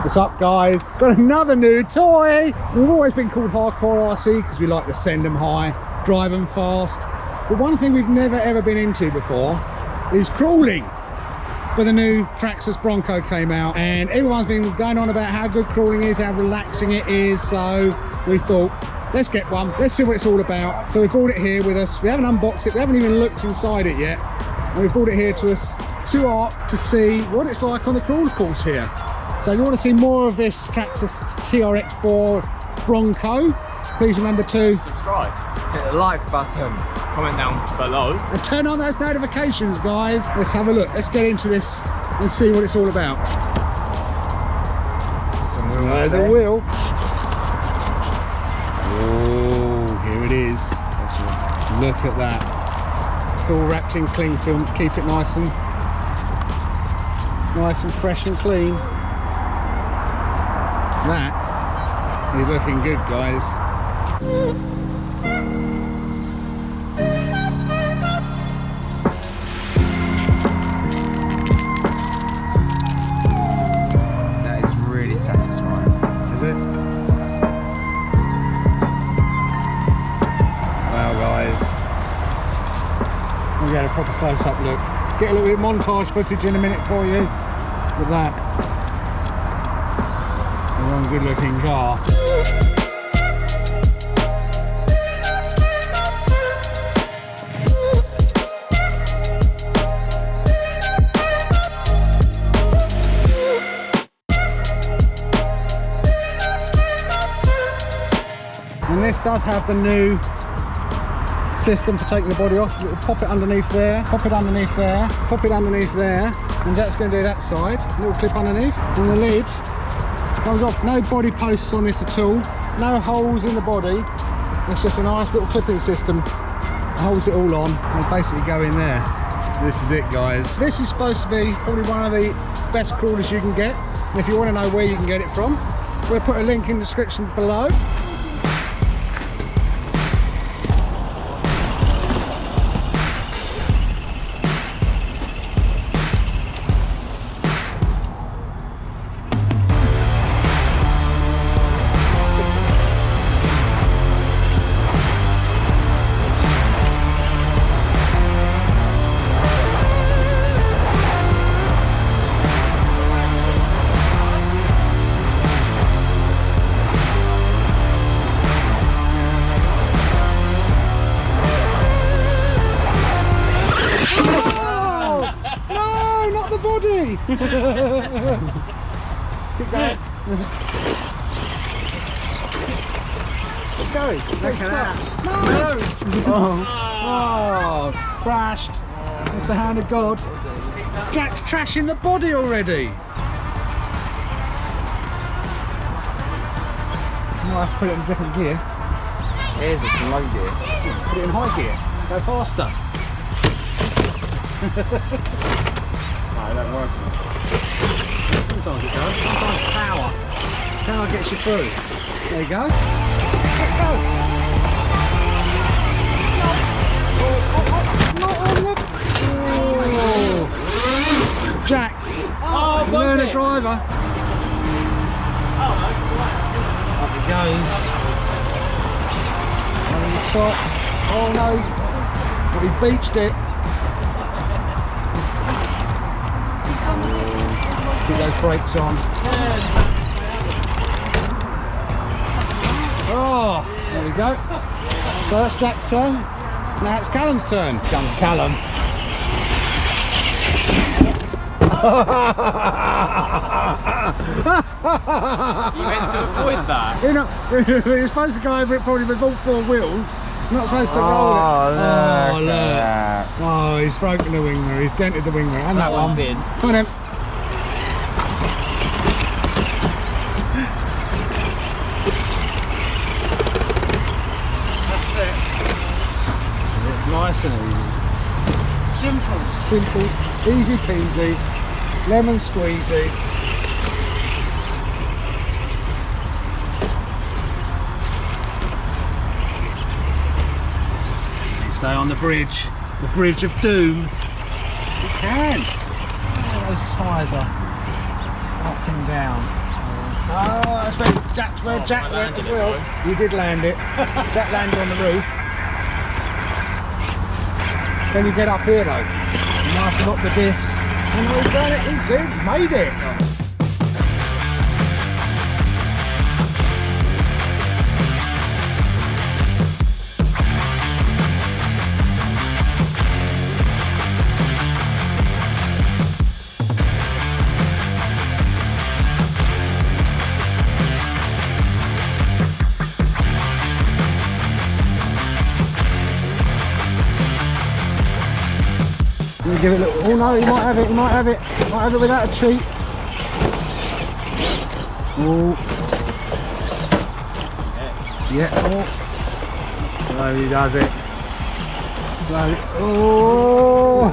What's up, guys? Got another new toy. We've always been called Hardcore RC because we like to send them high, drive them fast. But one thing we've never ever been into before is crawling. But the new Traxxas Bronco came out and everyone's been going on about how good crawling is, how relaxing it is. So we thought, let's get one. Let's see what it's all about. So we brought it here with us. We haven't unboxed it. We haven't even looked inside it yet. And we brought it here to us to ARC to see what it's like on the crawl course here. So if you want to see more of this Traxxas TRX4 Bronco, please remember to subscribe, hit the like button, comment down below, and turn on those notifications, guys. Let's have a look. Let's get into this and see what it's all about. There's a wheel. Oh, here it is. Look at that. It's all wrapped in cling film to keep it nice and fresh and clean. That is looking good, guys. that is really satisfying. Is it? Wow, guys. We'll get a proper close-up look. Get a little bit of montage footage in a minute for you with that. One good looking car. And this does have the new system for taking the body off. It'll pop it underneath there, pop it underneath there, pop it underneath there, and that's going to do that side. Little clip underneath, and the lid comes off. No body posts on this at all, no holes in the body. It's just a nice little clipping system that holds it all on and basically go in there. This is it, guys. This is supposed to be probably one of the best crawlers you can get, and if you want to know where you can get it from, we'll put a link in the description below. Body. Keep going. Keep going. No. Oh, crashed. It's the hand of God. Jack's trashing the body already. Might have to put it in a different gear. Here's it in low gear. Put it in high gear. Go faster. No, it don't work. Sometimes it does. Sometimes power gets you through. There you go. Let go. Not on the. Oh. Jack. Oh, learn a driver. Up he goes. Over the top. Oh no. But he beached it. Keep those brakes on. Oh, there we go. So that's Jack's turn. Now it's Callum's turn. Come, Callum. You meant to avoid that. You're supposed to go over it probably with all four wheels. Not supposed to roll it. Oh, look. Oh, he's broken the wing mirror. He's dented the wing mirror. And that one's one. in. Come on then. That's it. It's nice and easy. Simple, easy peasy, lemon squeezy. Stay on the bridge of doom. You can. Oh, those tyres are up and down. Oh, that's where Jack went as well. You did land it. Jack landed on the roof. Can you get up here though? Nice and up the diffs. And we've done it, he did, made it. Give it a little. Oh no, he might have it, he might have it. Might have it without a cheat. Oh. Yeah, oh. Slowly does it. Slowly. Oh!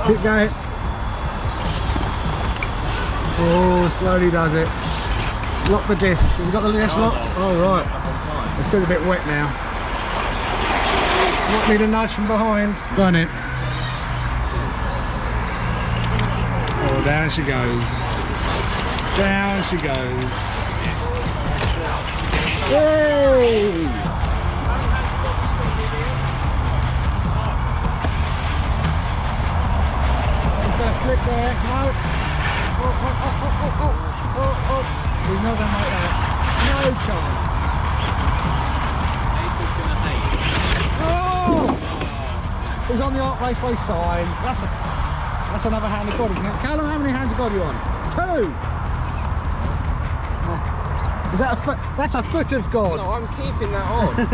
Keep going. Oh, slowly does it. Lock the disc. Have you got the disc locked? Oh, right. It's getting a bit wet now. Might need a nudge from behind. Go on in. Oh, down she goes. Down she goes. Yay! He's going to flip there. No. Oh. He's not going to make that. No chance. He's on the Art Raceway sign. That's another hand of God, isn't it? Callum, how many hands of God are you on? 2! Is that a foot? That's a foot of God. No, I'm keeping that on. But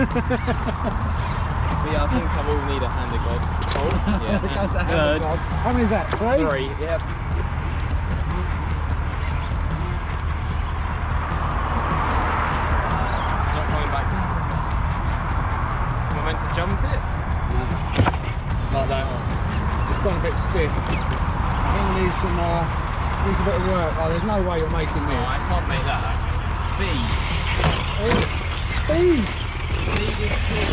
yeah, I think I will need a hand of God. Oh, yeah. It goes a hand of God. How many is that? 3? 3, yep. It's not coming back down. Am I meant to jump it? No. Like that one. It's gone a bit stiff. I think it needs some needs a bit of work. Oh, there's no way you're making this. Oh, I can't make that. Speed. Oh, speed! Speed is key.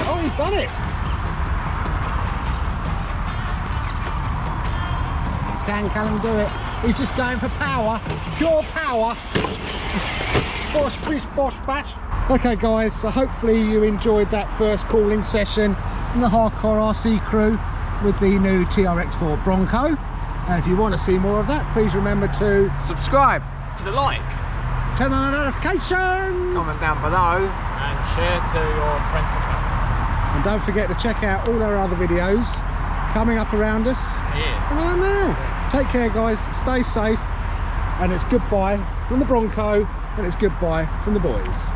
Oh, he's done it! Can Callum do it? He's just going for power, pure power. Bosh, bish, bosh, bash. Okay guys, so hopefully you enjoyed that first cooling session in the Hardcore RC crew with the new TRX4 Bronco. And if you want to see more of that, please remember to subscribe, hit a like, turn on the notifications, comment down below, and share to your friends and family. And don't forget to check out all our other videos coming up around us. Yeah. Around now. Yeah. Take care guys, stay safe, and it's goodbye from the Bronco, and it's goodbye from the boys.